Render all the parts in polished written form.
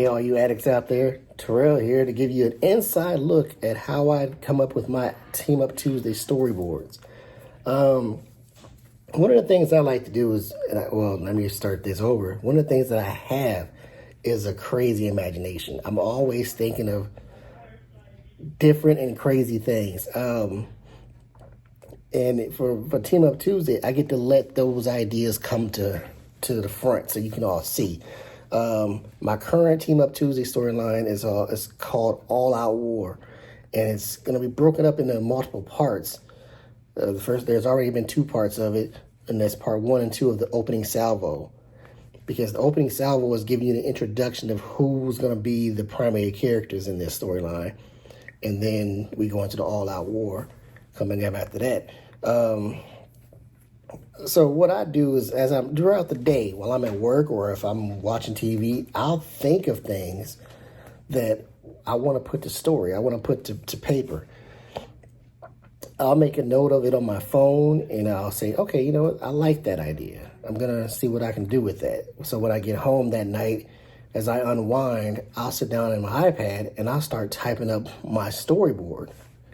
Hey, all you addicts out there, Terrill here to give you an inside look at how I come up with my Team Up Tuesday storyboards. One of the things I like to do is, let me start this over. One of the things that I have is a crazy imagination. I'm always thinking of different and crazy things. And for Team Up Tuesday, I get to let those ideas come to the front so you can all see. My current Team Up Tuesday storyline is called All Out War, and it's going to be broken up into multiple parts. There's already been 2 parts of it, and that's part 1 and 2 of the opening salvo. Because the opening salvo is giving you the introduction of who's going to be the primary characters in this storyline, and then we go into the All Out War coming up after that. So what I do is, as I'm throughout the day, while I'm at work or if I'm watching TV, I'll think of things that I want to put to story. I want to put to paper. I'll make a note of it on my phone, and I'll say, okay, you know what? I like that idea. I'm going to see what I can do with that. So when I get home that night, as I unwind, I'll sit down on my iPad, and I'll start typing up my storyboard.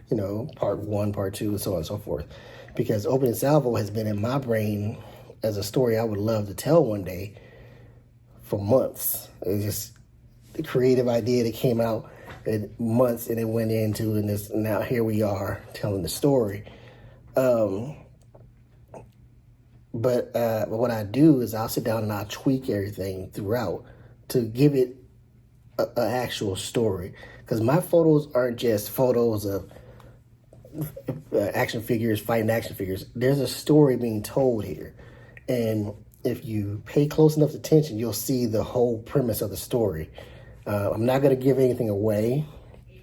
You know, part 1, part 2, and so on and so forth. Because Opening Salvo has been in my brain as a story I would love to tell one day for months. It's just the creative idea that came out in months, and it went into, and now here we are telling the story. But what I do is I'll sit down and I'll tweak everything throughout to give it an actual story. Because my photos aren't just photos of action figures, fighting action figures. There's a story being told here. And if you pay close enough attention, you'll see the whole premise of the story. I'm not going to give anything away.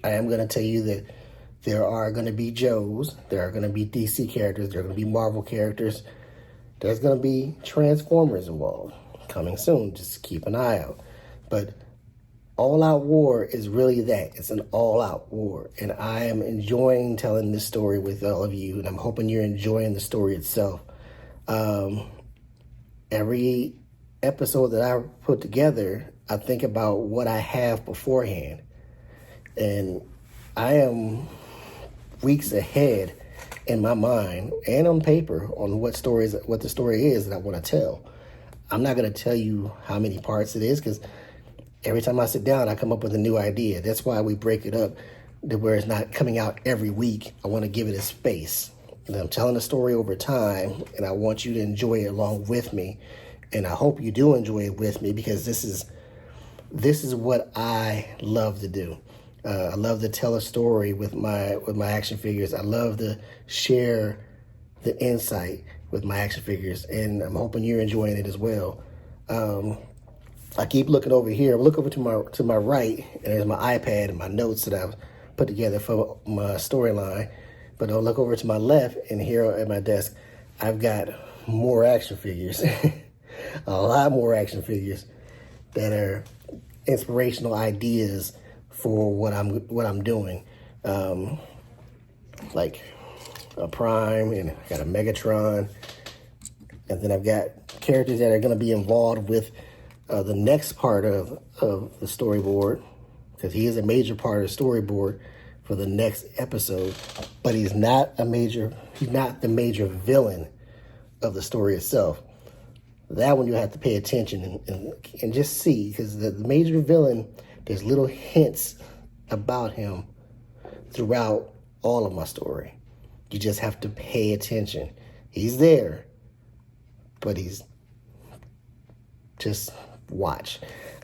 I am going to tell you that there are going to be Joes. There are going to be DC characters. There are going to be Marvel characters. There's going to be Transformers involved. Coming soon. Just keep an eye out. But All Out War is really that. It's an all-out war. And I am enjoying telling this story with all of you, and I'm hoping you're enjoying the story itself. Every episode that I put together, I think about what I have beforehand. And I am weeks ahead in my mind and on paper on what the story is that I want to tell. I'm not going to tell you how many parts it is, because every time I sit down, I come up with a new idea. That's why we break it up to where it's not coming out every week. I want to give it a space. And I'm telling the story over time, and I want you to enjoy it along with me. And I hope you do enjoy it with me, because this is what I love to do. I love to tell a story with my action figures. I love to share the insight with my action figures, and I'm hoping you're enjoying it as well. I keep looking over here. I look over to my right, and there's my iPad and my notes that I've put together for my storyline. But I'll look over to my left, and here at my desk, I've got more action figures. A lot more action figures that are inspirational ideas for what I'm doing. Like a Prime, and I got a Megatron, and then I've got characters that are going to be involved with the next part of the storyboard, because he is a major part of the storyboard for the next episode, but he's not the major villain of the story itself. That one you have to pay attention and just see, because the major villain, there's little hints about him throughout all of my story. You just have to pay attention. He's there, but he's just watch.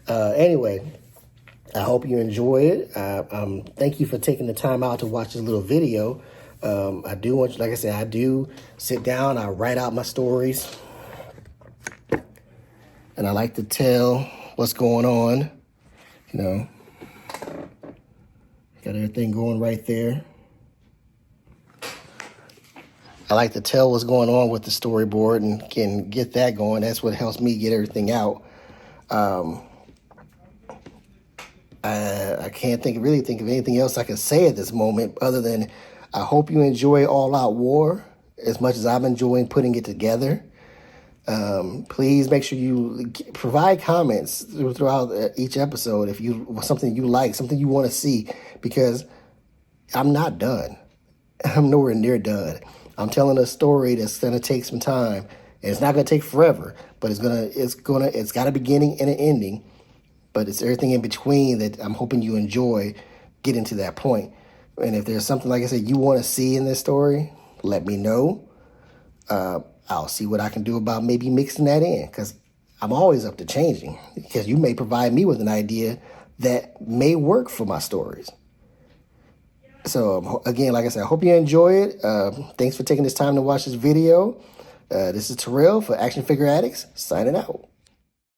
Anyway, I hope you enjoy it. Thank you for taking the time out to watch this little video. I do want, like I said, I do sit down, I write out my stories, and I like to tell what's going on. You know, got everything going right there. I like to tell what's going on with the storyboard and can get that going. That's what helps me get everything out. I can't really think of anything else I can say at this moment other than I hope you enjoy All Out War as much as I'm enjoying putting it together. Please make sure you provide comments throughout each episode if you something you like, something you want to see, because I'm not done. I'm nowhere near done. I'm telling a story that's gonna take some time, and it's not gonna take forever, but it's got a beginning and an ending, but it's everything in between that I'm hoping you enjoy getting to that point. And if there's something, like I said, you want to see in this story, let me know. I'll see what I can do about maybe mixing that in, because I'm always up to changing, because you may provide me with an idea that may work for my stories. So again, like I said, I hope you enjoy it. Thanks for taking this time to watch this video. This is Terrill for Action Figure Addicts, signing out.